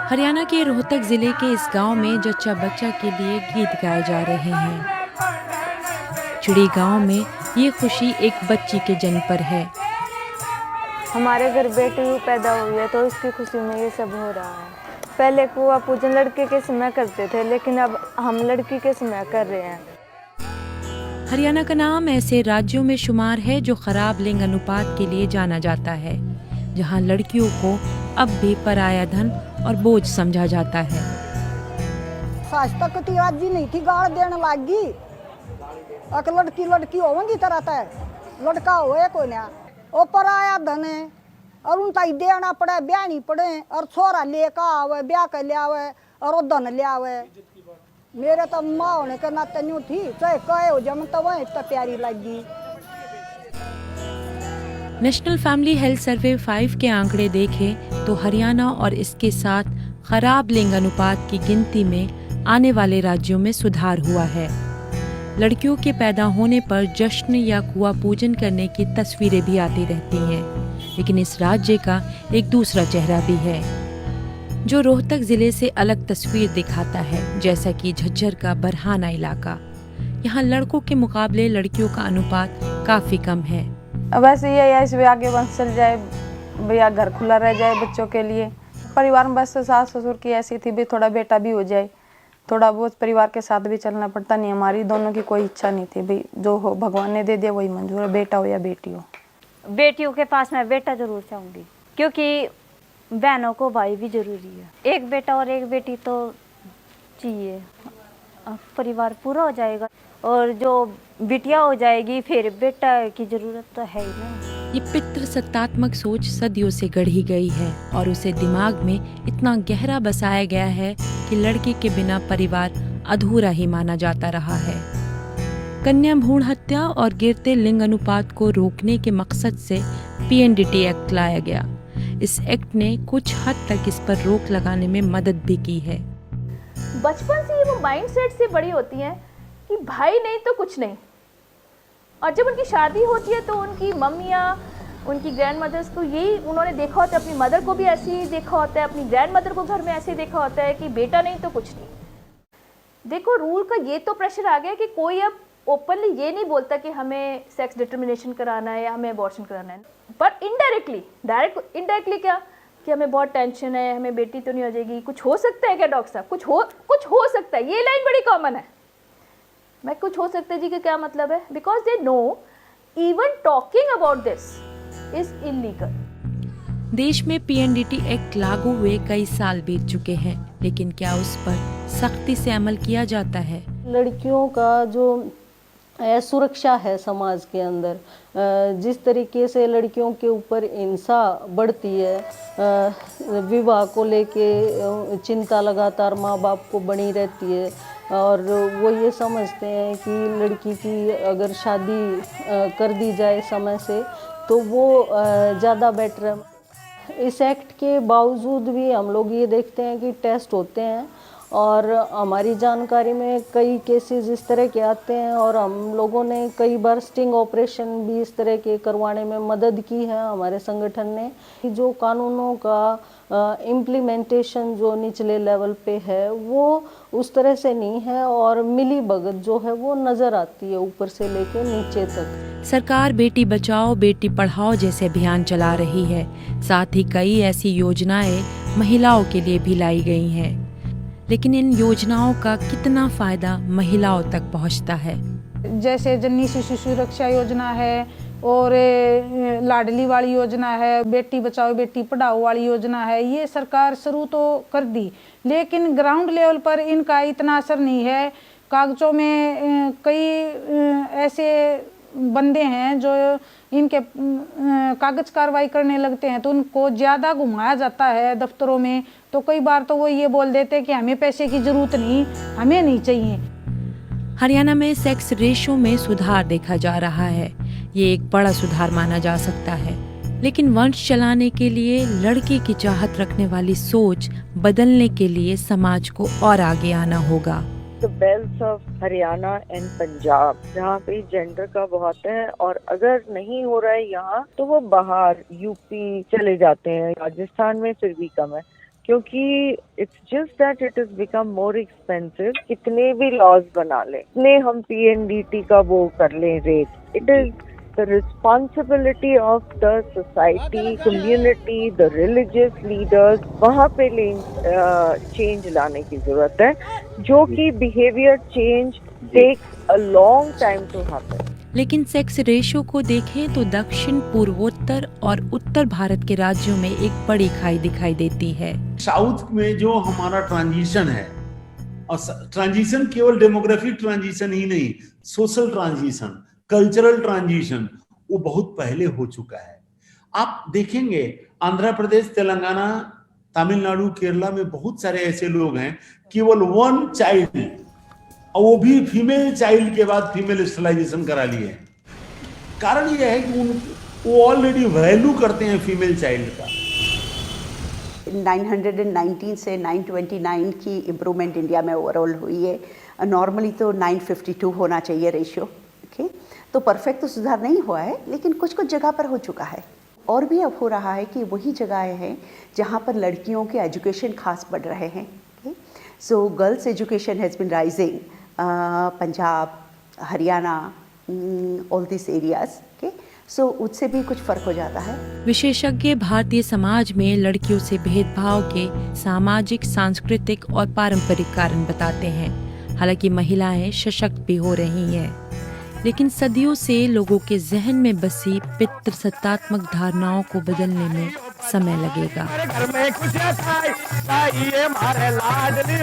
हरियाणा के रोहतक जिले के इस गांव में जच्चा बच्चा के लिए गीत गाए जा रहे हैं। चिड़ी गांव में ये खुशी एक बच्ची के जन्म पर है। हमारे घर बेटी पैदा हुई है तो इसकी खुशी में ये सब हो रहा है। पहले कुआं पूजन लड़के के समय करते थे, लेकिन अब हम लड़की के समय कर रहे हैं। हरियाणा का नाम ऐसे राज्यों में शुमार है जो खराब लिंग अनुपात के लिए जाना जाता है, जहां लड़कियों को अब भी पराया धन और बोझ समझा जाता है। सास तक तो आज भी नहीं थी, गाड़ देने लागी। अक लड़की लड़की होगी तरह तय, लड़का होए कोई ना, ओ पराया धन है और उन ताई देना पड़े, ब्याह नहीं पड़े और छोरा लेकर आवे, ब्याह कर ले आवे और वो धन ले आवे। मेरे तो माँ होने के नाते न्यू थी, चाहे कहे हो जम तो वह इतना प्यारी लगी। नेशनल फैमिली हेल्थ सर्वे 5 के आंकड़े देखें तो हरियाणा और इसके साथ खराब लिंग अनुपात की गिनती में आने वाले राज्यों में सुधार हुआ है। लड़कियों के पैदा होने पर जश्न या कुआं पूजन करने की तस्वीरें भी आती रहती हैं, लेकिन इस राज्य का एक दूसरा चेहरा भी है जो रोहतक जिले से अलग तस्वीर दिखाता है, जैसा कि झज्जर का बरहाना इलाका। यहाँ लड़कों के मुकाबले लड़कियों का अनुपात काफी कम है। अब ऐसे ही है, इस आगे वंश चल जाए, भैया घर खुला रह जाए बच्चों के लिए। परिवार में बस सास ससुर की ऐसी थी भी थोड़ा बेटा भी हो जाए, थोड़ा बहुत परिवार के साथ भी चलना पड़ता। नहीं, हमारी दोनों की कोई इच्छा नहीं थी भाई, जो हो भगवान ने दे दिया वही मंजूर है, बेटा हो या बेटी हो। बेटियों के पास मैं बेटा जरूर चाहूँगी, क्योंकि बहनों को भाई भी जरूरी है। एक बेटा और एक बेटी तो चाहिए, परिवार पूरा हो जाएगा। और जो बिटिया हो जाएगी फिर बेटा की जरूरत तो है ही ना। ये पितृ सत्तात्मक सोच सदियों से गढ़ी गई है और उसे दिमाग में इतना गहरा बसाया गया है कि लड़के के बिना परिवार अधूरा ही माना जाता रहा है। कन्या भ्रूण हत्या और गिरते लिंग अनुपात को रोकने के मकसद से PNDT एक्ट लाया गया। इस एक्ट ने कुछ हद तक इस पर रोक लगाने में मदद भी की है। बचपन से ही वो माइंडसेट से बड़ी होती हैं कि भाई नहीं तो कुछ नहीं, और जब उनकी शादी होती है तो उनकी मम्मियाँ, उनकी ग्रैंड मदर्स को यही उन्होंने देखा होता है, अपनी मदर को भी ऐसे ही देखा होता है, अपनी ग्रैंड मदर को घर में ऐसे ही देखा होता है कि बेटा नहीं तो कुछ नहीं। देखो, रूल का ये तो प्रेशर आ गया कि कोई अब ओपनली ये नहीं बोलता कि हमें सेक्स डिटर्मिनेशन कराना है या हमें अबॉर्शन कराना है, पर इनडायरेक्टली क्या कि हमें बहुत टेंशन है, हमें बेटी तो नहीं हो जाएगी, कुछ हो सकता है क्या डॉक्टर साहब, कुछ हो सकता है। ये लाइन बड़ी कॉमन है। मैं कुछ हो सकता है जी का क्या मतलब है? Because they know even talking about this is illegal. देश में PNDT एक्ट लागू हुए कई साल बीत चुके हैं, लेकिन क्या उस पर सख्ती से अमल किया जाता है? लड़कियों का जो सुरक्षा है समाज के अंदर, जिस तरीके से लड़कियों के ऊपर हिंसा बढ़ती है, विवाह को लेके चिंता लगातार माँ बाप को बनी रहती है और वो ये समझते हैं कि लड़की की अगर शादी कर दी जाए समय से तो वो ज़्यादा बेटर है। इस एक्ट के बावजूद भी हम लोग ये देखते हैं कि टेस्ट होते हैं और हमारी जानकारी में कई केसेस इस तरह के आते हैं और हम लोगों ने कई बार स्टिंग ऑपरेशन भी इस तरह के करवाने में मदद की है हमारे संगठन ने। जो कानूनों का इम्प्लीमेंटेशन जो निचले लेवल पे है वो उस तरह से नहीं है और मिली भगत जो है वो नज़र आती है ऊपर से लेके नीचे तक। सरकार बेटी बचाओ बेटी पढ़ाओ जैसे अभियान चला रही है, साथ ही कई ऐसी योजनाएं महिलाओं के लिए भी लाई गई हैं, लेकिन इन योजनाओं का कितना फायदा महिलाओं तक पहुंचता है? जैसे जननी शिशु सुरक्षा योजना है और लाडली वाली योजना है, बेटी बचाओ बेटी पढ़ाओ वाली योजना है, ये सरकार शुरू तो कर दी, लेकिन ग्राउंड लेवल पर इनका इतना असर नहीं है। कागजों में कई ऐसे बंदे हैं जो इनके कागज कार्रवाई करने लगते हैं तो उनको ज़्यादा घुमाया जाता है दफ्तरों में, तो कई बार तो वो ये बोल देते हैं कि हमें पैसे की ज़रूरत नहीं, हमें नहीं चाहिए। हरियाणा में सेक्स रेशो में सुधार देखा जा रहा है। ये एक बड़ा सुधार माना जा सकता है, लेकिन वंश चलाने के लिए लड़के की चाहत रखने वाली सोच बदलने के लिए समाज को और आगे आना होगा। The belts of Haryana and Punjab, जहाँ पे जेंडर का बहुत है और अगर नहीं हो रहा है यहाँ तो वो बाहर यूपी चले जाते हैं, राजस्थान में फिर भी कम है। क्योंकि it's just that it is become more expensive. कितने भी लॉज बना ले, कितने हम PNDT का वो कर लें rate, it is the responsibility of the society, community, the religious leaders, वहाँ पे change लाने की जरूरत है, जो कि behavior change takes a long time to happen. लेकिन सेक्स रेशो को देखें तो दक्षिण पूर्वोत्तर और उत्तर भारत के राज्यों में एक बड़ी खाई दिखाई देती है। साउथ में जो हमारा ट्रांजिशन है, और ट्रांजिशन केवल डेमोग्राफिक ट्रांजिशन ही नहीं, सोशल ट्रांजिशन, कल्चरल ट्रांजिशन, वो बहुत पहले हो चुका है। आप देखेंगे आंध्र प्रदेश, तेलंगाना, तमिलनाडु, केरला में बहुत सारे ऐसे लोग हैं केवल 1 चाइल्ड, और वो भी फीमेल चाइल्ड के बाद फीमेल स्टरलाइजेशन करा लिए। कारण ये है कि वो ऑलरेडी वैल्यू करते हैं फीमेल चाइल्ड का। 919 से 929 की इम्प्रूवमेंट इंडिया में ओवरऑल हुई है। नॉर्मली तो 952 होना चाहिए रेशियो। ओके, तो परफेक्ट तो सुधार नहीं हुआ है, लेकिन कुछ कुछ जगह पर हो चुका है। और भी अब हो रहा है कि वही जगहें हैं जहाँ पर लड़कियों के एजुकेशन खास बढ़ रहे हैं। So girls education has been rising, Punjab, Haryana, all this areas. So उससे भी कुछ फर्क हो जाता है। विशेषज्ञ भारतीय समाज में लड़कियों से भेदभाव के सामाजिक, सांस्कृतिक और पारंपरिक कारण बताते हैं। हालांकि महिलाएं सशक्त भी हो रही हैं, लेकिन सदियों से लोगों के जहन में बसी पितृसत्तात्मक धारणाओं को बदलने में समय लगेगा। घर में खुशियां खाए, ये मारे लाडली